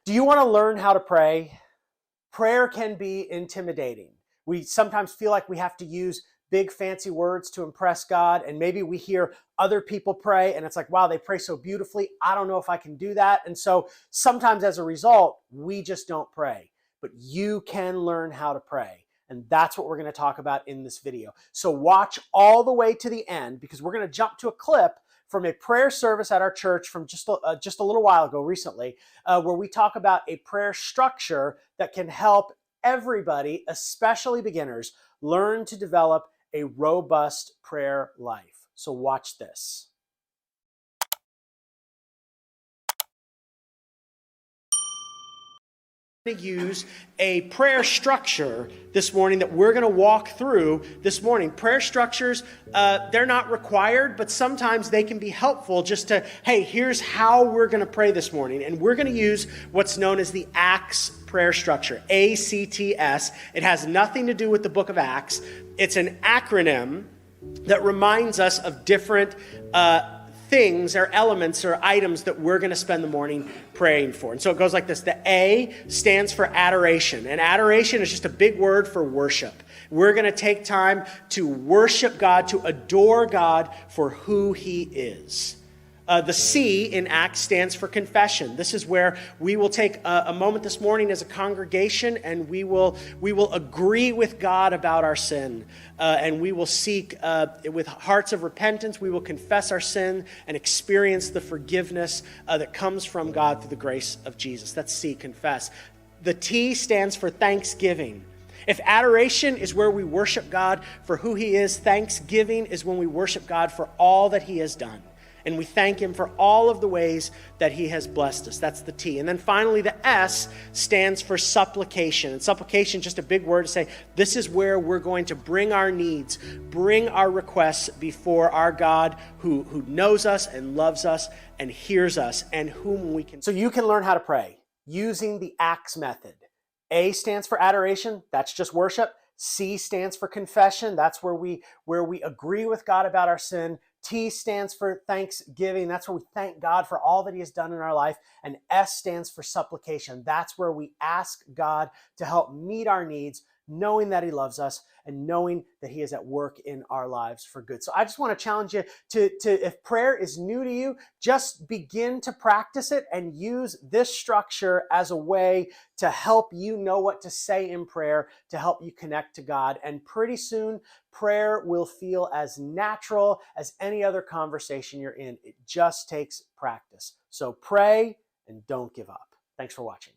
Do you want to learn how to pray? Prayer can be intimidating. We sometimes feel like we have to use big fancy words to impress God, and maybe we hear other people pray and it's like, wow, they pray so beautifully. I don't know if I can do that. And so sometimes as a result, we just don't pray. But you can learn how to pray. And that's what we're going to talk about in this video. So watch all the way to the end, because we're going to jump to a clip from a prayer service at our church from just a little while ago recently, where we talk about a prayer structure that can help everybody, especially beginners, learn to develop a robust prayer life. So watch this. To use a prayer structure this morning that we're going to walk through this morning. Prayer structures, they're not required, but sometimes they can be helpful just to, hey, here's how we're going to pray this morning. And we're going to use what's known as the Acts prayer structure, ACTS. It has nothing to do with the book of Acts. It's an acronym that reminds us of different things or elements or items that we're going to spend the morning praying for. And so it goes like this. The A stands for adoration. And adoration is just a big word for worship. We're going to take time to worship God, to adore God for who He is. The C in Acts stands for confession. This is where we will take a moment this morning as a congregation, and we will agree with God about our sin, and we will seek with hearts of repentance. We will confess our sin and experience the forgiveness that comes from God through the grace of Jesus. That's C, confess. The T stands for thanksgiving. If adoration is where we worship God for who He is, thanksgiving is when we worship God for all that He has done. And we thank Him for all of the ways that He has blessed us. That's the T. And then finally, the S stands for supplication. And supplication is just a big word to say, this is where we're going to bring our needs, bring our requests before our God who knows us and loves us and hears us, and whom we can. So you can learn how to pray using the ACTS method. A stands for adoration. That's just worship. C stands for confession. That's where we agree with God about our sin. T stands for thanksgiving. That's where we thank God for all that He has done in our life. And S stands for supplication. That's where we ask God to help meet our needs, knowing that He loves us and knowing that He is at work in our lives for good. So I just want to challenge you to if prayer is new to you, just begin to practice it and use this structure as a way to help you know what to say in prayer, to help you connect to God. And pretty soon, prayer will feel as natural as any other conversation you're in. It just takes practice. So pray and don't give up. Thanks for watching.